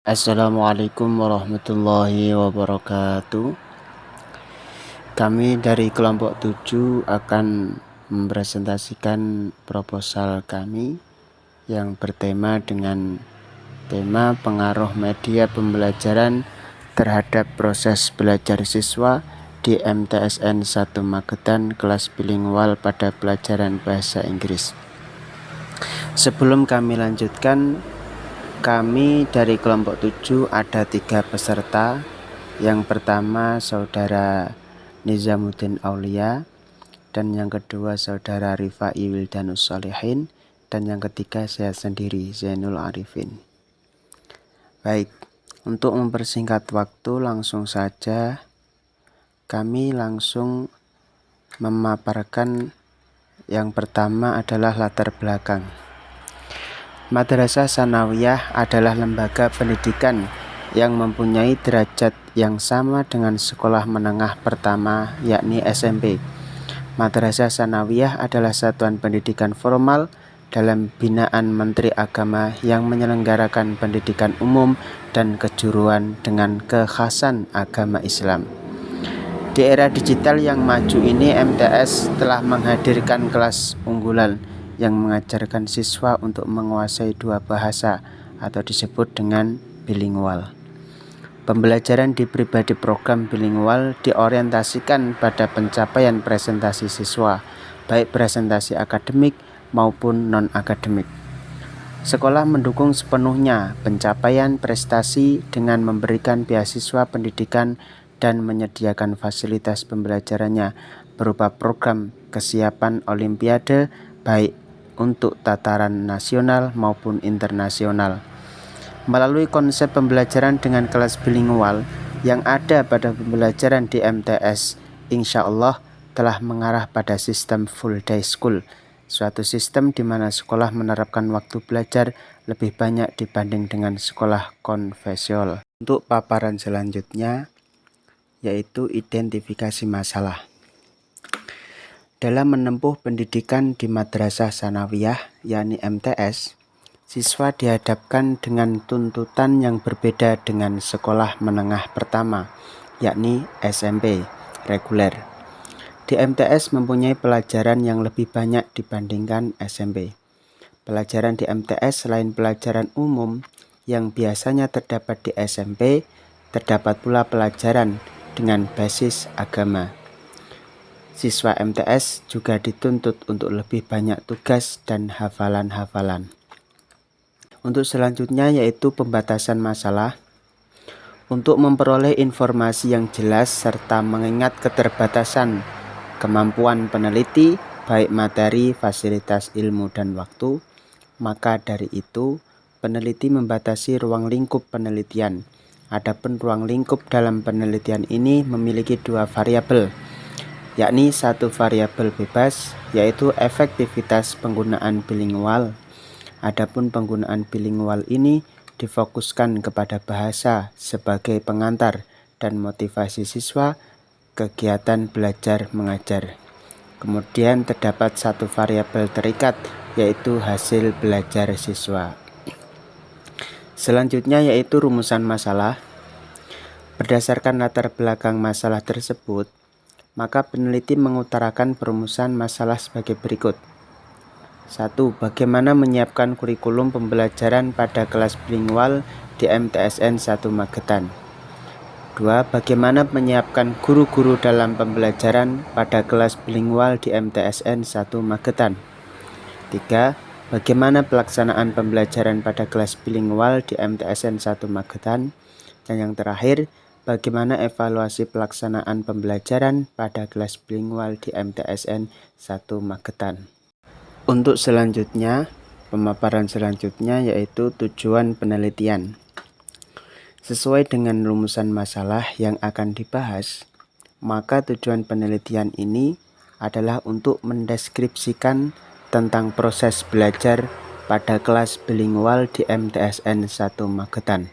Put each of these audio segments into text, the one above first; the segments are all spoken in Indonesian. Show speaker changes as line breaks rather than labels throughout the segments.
Assalamualaikum warahmatullahi wabarakatuh. Kami dari kelompok 7 akan mempresentasikan proposal kami yang bertema dengan tema pengaruh media pembelajaran terhadap proses belajar siswa di MTSN 1 Magetan kelas bilingual pada pelajaran bahasa Inggris. Sebelum kami lanjutkan, kami dari kelompok 7 ada 3 peserta. Yang pertama saudara Nizamuddin Aulia, dan yang kedua saudara Rifai Wildanus Sholihin, dan yang ketiga saya sendiri Zainul Arifin. Baik, untuk mempersingkat waktu langsung saja kami langsung memaparkan. Yang pertama adalah latar belakang. Madrasah Tsanawiyah adalah lembaga pendidikan yang mempunyai derajat yang sama dengan sekolah menengah pertama, yakni SMP. Madrasah Tsanawiyah adalah satuan pendidikan formal dalam binaan Menteri Agama yang menyelenggarakan pendidikan umum dan kejuruan dengan kekhasan agama Islam. Di era digital yang maju ini, MTS telah menghadirkan kelas unggulan yang mengajarkan siswa untuk menguasai 2 bahasa atau disebut dengan bilingual. Pembelajaran di pribadi program bilingual diorientasikan pada pencapaian presentasi siswa, baik presentasi akademik maupun non-akademik. Sekolah mendukung sepenuhnya pencapaian prestasi dengan memberikan beasiswa pendidikan dan menyediakan fasilitas pembelajarannya berupa program kesiapan Olimpiade baik untuk tataran nasional maupun internasional. Melalui konsep pembelajaran dengan kelas bilingual yang ada pada pembelajaran di MTS, insya Allah telah mengarah pada sistem full day school, suatu sistem di mana sekolah menerapkan waktu belajar lebih banyak dibanding dengan sekolah konvensional. Untuk paparan selanjutnya yaitu identifikasi masalah. Dalam menempuh pendidikan di Madrasah Tsanawiyah, yakni MTS, siswa dihadapkan dengan tuntutan yang berbeda dengan sekolah menengah pertama, yakni SMP reguler. Di MTS mempunyai pelajaran yang lebih banyak dibandingkan SMP. Pelajaran di MTS selain pelajaran umum yang biasanya terdapat di SMP, terdapat pula pelajaran dengan basis agama. Siswa MTS juga dituntut untuk lebih banyak tugas dan hafalan-hafalan. Untuk selanjutnya yaitu pembatasan masalah. Untuk memperoleh informasi yang jelas serta mengingat keterbatasan kemampuan peneliti, baik materi, fasilitas ilmu, dan waktu, maka dari itu peneliti membatasi ruang lingkup penelitian. Adapun ruang lingkup dalam penelitian ini memiliki 2 variabel, yakni 1 variabel bebas, yaitu efektivitas penggunaan bilingual. Adapun penggunaan bilingual ini difokuskan kepada bahasa sebagai pengantar dan motivasi siswa kegiatan belajar mengajar. Kemudian terdapat 1 variabel terikat, yaitu hasil belajar siswa. Selanjutnya yaitu rumusan masalah. Berdasarkan latar belakang masalah tersebut, maka peneliti mengutarakan perumusan masalah sebagai berikut. 1. Bagaimana menyiapkan kurikulum pembelajaran pada kelas bilingual di MTSN 1 Magetan. 2. Bagaimana menyiapkan guru-guru dalam pembelajaran pada kelas bilingual di MTSN 1 Magetan. 3. Bagaimana pelaksanaan pembelajaran pada kelas bilingual di MTSN 1 Magetan. Dan yang terakhir, bagaimana evaluasi pelaksanaan pembelajaran pada kelas bilingual di MTSN 1 Magetan. Untuk selanjutnya, pemaparan selanjutnya yaitu tujuan penelitian. Sesuai dengan rumusan masalah yang akan dibahas, maka tujuan penelitian ini adalah untuk mendeskripsikan tentang proses belajar pada kelas bilingual di MTSN 1 Magetan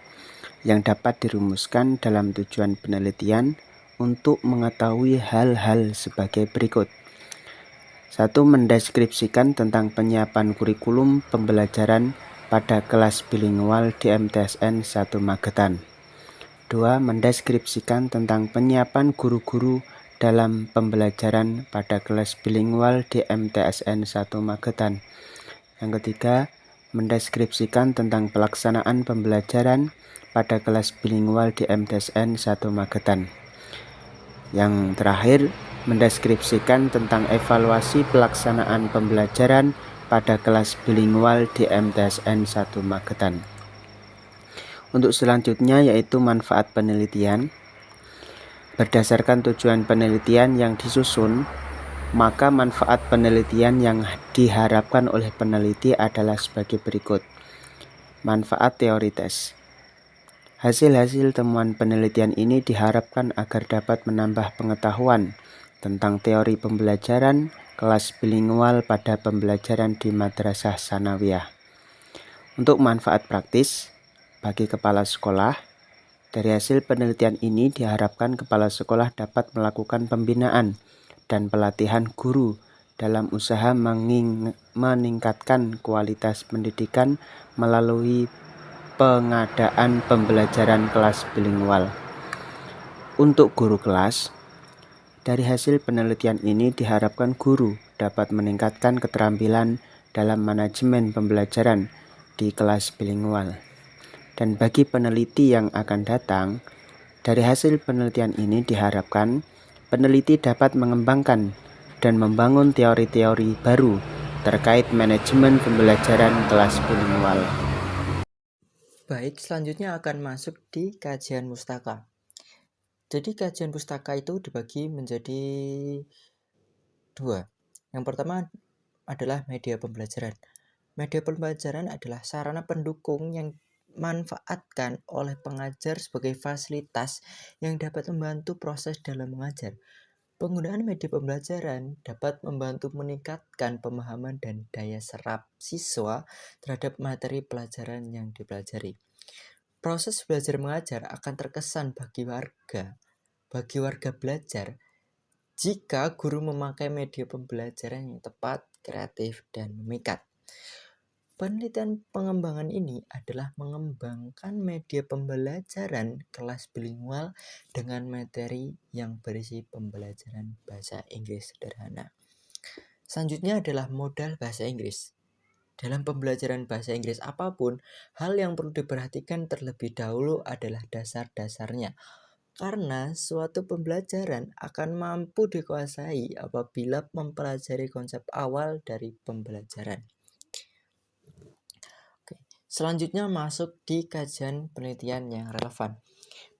yang dapat dirumuskan dalam tujuan penelitian untuk mengetahui hal-hal sebagai berikut. 1. Mendeskripsikan tentang penyiapan kurikulum pembelajaran pada kelas bilingual di MTSN 1 Magetan. 2. Mendeskripsikan tentang penyiapan guru-guru dalam pembelajaran pada kelas bilingual di MTSN 1 Magetan. Yang ketiga, mendeskripsikan tentang pelaksanaan pembelajaran pada kelas bilingual di MTSN 1 Magetan. Yang terakhir, mendeskripsikan tentang evaluasi pelaksanaan pembelajaran pada kelas bilingual di MTSN 1 Magetan. Untuk selanjutnya yaitu manfaat penelitian. Berdasarkan tujuan penelitian yang disusun, maka manfaat penelitian yang diharapkan oleh peneliti adalah sebagai berikut. Manfaat teori tes. Hasil-hasil temuan penelitian ini diharapkan agar dapat menambah pengetahuan tentang teori pembelajaran kelas bilingual pada pembelajaran di madrasah sanawiyah. Untuk manfaat praktis bagi kepala sekolah, dari hasil penelitian ini diharapkan kepala sekolah dapat melakukan pembinaan dan pelatihan guru dalam usaha meningkatkan kualitas pendidikan melalui pengadaan pembelajaran kelas bilingual. Untuk guru kelas, dari hasil penelitian ini diharapkan guru dapat meningkatkan keterampilan dalam manajemen pembelajaran di kelas bilingual. Dan bagi peneliti yang akan datang, dari hasil penelitian ini diharapkan peneliti dapat mengembangkan dan membangun teori-teori baru terkait manajemen pembelajaran kelas bilingual.
Baik, selanjutnya akan masuk di kajian pustaka. Jadi kajian pustaka itu dibagi menjadi dua. Yang pertama adalah media pembelajaran. Media pembelajaran adalah sarana pendukung yang dimanfaatkan oleh pengajar sebagai fasilitas yang dapat membantu proses dalam mengajar. Penggunaan media pembelajaran dapat membantu meningkatkan pemahaman dan daya serap siswa terhadap materi pelajaran yang dipelajari. Proses belajar mengajar akan terkesan bagi warga belajar jika guru memakai media pembelajaran yang tepat, kreatif, dan memikat. Penelitian pengembangan ini adalah mengembangkan media pembelajaran kelas bilingual dengan materi yang berisi pembelajaran bahasa Inggris sederhana. Selanjutnya adalah modal bahasa Inggris. Dalam pembelajaran bahasa Inggris apapun, hal yang perlu diperhatikan terlebih dahulu adalah dasar-dasarnya. Karena suatu pembelajaran akan mampu dikuasai apabila mempelajari konsep awal dari pembelajaran. Selanjutnya masuk di kajian penelitian yang relevan.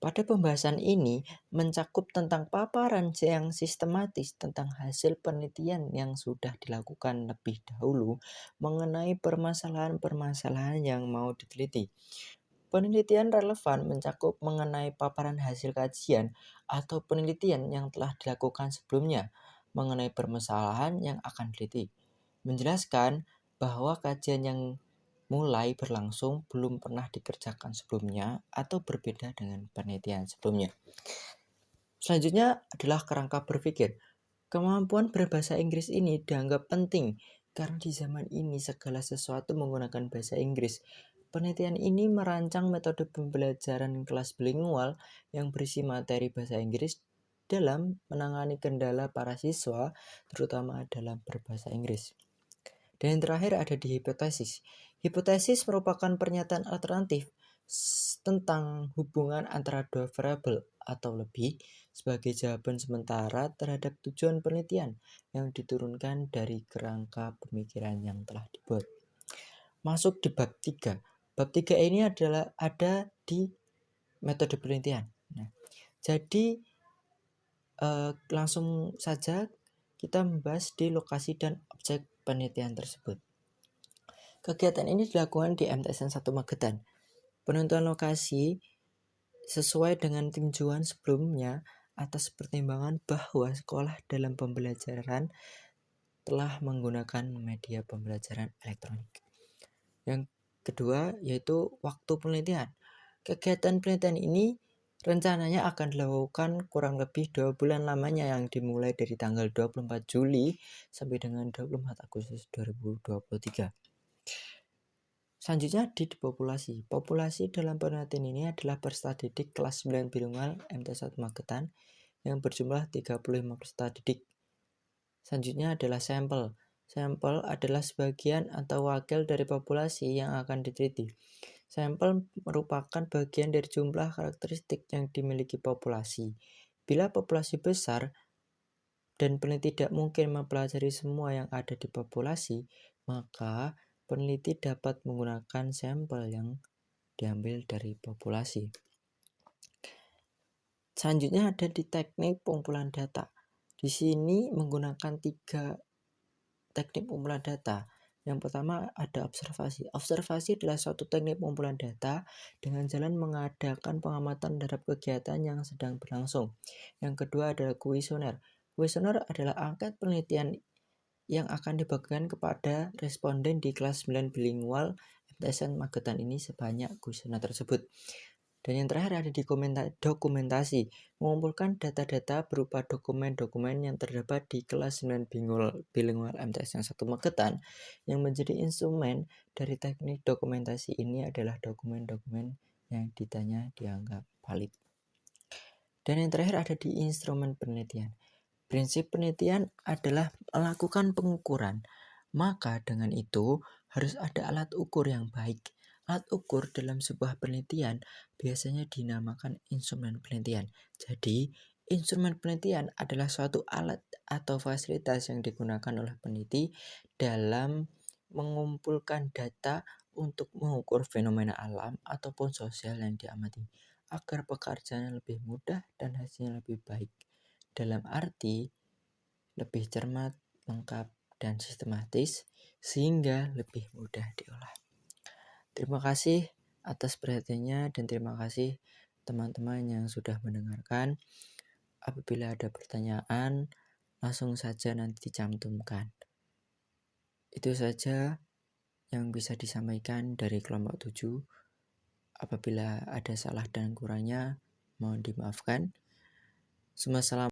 Pada pembahasan ini mencakup tentang paparan yang sistematis tentang hasil penelitian yang sudah dilakukan lebih dahulu mengenai permasalahan-permasalahan yang mau diteliti. Penelitian relevan mencakup mengenai paparan hasil kajian atau penelitian yang telah dilakukan sebelumnya mengenai permasalahan yang akan diteliti. Menjelaskan bahwa kajian yang mulai berlangsung belum pernah dikerjakan sebelumnya atau berbeda dengan penelitian sebelumnya. Selanjutnya adalah kerangka berpikir. Kemampuan berbahasa Inggris ini dianggap penting karena di zaman ini segala sesuatu menggunakan bahasa Inggris. Penelitian ini merancang metode pembelajaran kelas bilingual yang berisi materi bahasa Inggris dalam menangani kendala para siswa, terutama dalam berbahasa Inggris. Dan yang terakhir ada di hipotesis. Hipotesis merupakan pernyataan alternatif tentang hubungan antara dua variabel atau lebih sebagai jawaban sementara terhadap tujuan penelitian yang diturunkan dari kerangka pemikiran yang telah dibuat. Masuk di bab 3. Bab 3 ini adalah ada di metode penelitian. Nah, jadi langsung saja kita membahas di lokasi dan objek penelitian tersebut. Kegiatan ini dilakukan di MTSN 1 Magetan. Penentuan lokasi sesuai dengan tinjauan sebelumnya atas pertimbangan bahwa sekolah dalam pembelajaran telah menggunakan media pembelajaran elektronik. Yang kedua yaitu waktu penelitian. Kegiatan penelitian ini rencananya akan dilakukan kurang lebih 2 bulan lamanya yang dimulai dari tanggal 24 Juli sampai dengan 24 Agustus 2023. Selanjutnya di populasi. Populasi dalam penelitian ini adalah peserta didik kelas 9 bilingual MT1 Magetan yang berjumlah 35 peserta didik. Selanjutnya adalah sampel. Sampel adalah sebagian atau wakil dari populasi yang akan diteliti. Sampel merupakan bagian dari jumlah karakteristik yang dimiliki populasi. Bila populasi besar dan peneliti tidak mungkin mempelajari semua yang ada di populasi, maka peneliti dapat menggunakan sampel yang diambil dari populasi. Selanjutnya ada di teknik pengumpulan data. Di sini menggunakan 3 teknik pengumpulan data. Yang pertama ada observasi. Observasi adalah suatu teknik pengumpulan data dengan jalan mengadakan pengamatan terhadap kegiatan yang sedang berlangsung. Yang kedua adalah kuesioner. Kuesioner adalah angket penelitian yang akan dibagikan kepada responden di kelas 9 bilingual MTSN Magetan ini sebanyak kuesioner tersebut. Dan yang terakhir ada di dokumentasi, mengumpulkan data-data berupa dokumen-dokumen yang terdapat di kelas 9 bilingual MTSN 1 Magetan yang menjadi instrumen dari teknik dokumentasi ini adalah dokumen-dokumen yang ditanya dianggap valid. Dan yang terakhir ada di instrumen penelitian. Prinsip penelitian adalah melakukan pengukuran, maka dengan itu harus ada alat ukur yang baik. Alat ukur dalam sebuah penelitian biasanya dinamakan instrumen penelitian. Jadi, instrumen penelitian adalah suatu alat atau fasilitas yang digunakan oleh peneliti dalam mengumpulkan data untuk mengukur fenomena alam ataupun sosial yang diamati, agar pekerjaannya lebih mudah dan hasilnya lebih baik. Dalam arti lebih cermat, lengkap, dan sistematis sehingga lebih mudah diolah. Terima kasih atas perhatiannya dan terima kasih teman-teman yang sudah mendengarkan. Apabila ada pertanyaan, langsung saja nanti dicantumkan. Itu saja yang bisa disampaikan dari kelompok 7. Apabila ada salah dan kurangnya, mohon dimaafkan. Semua salam.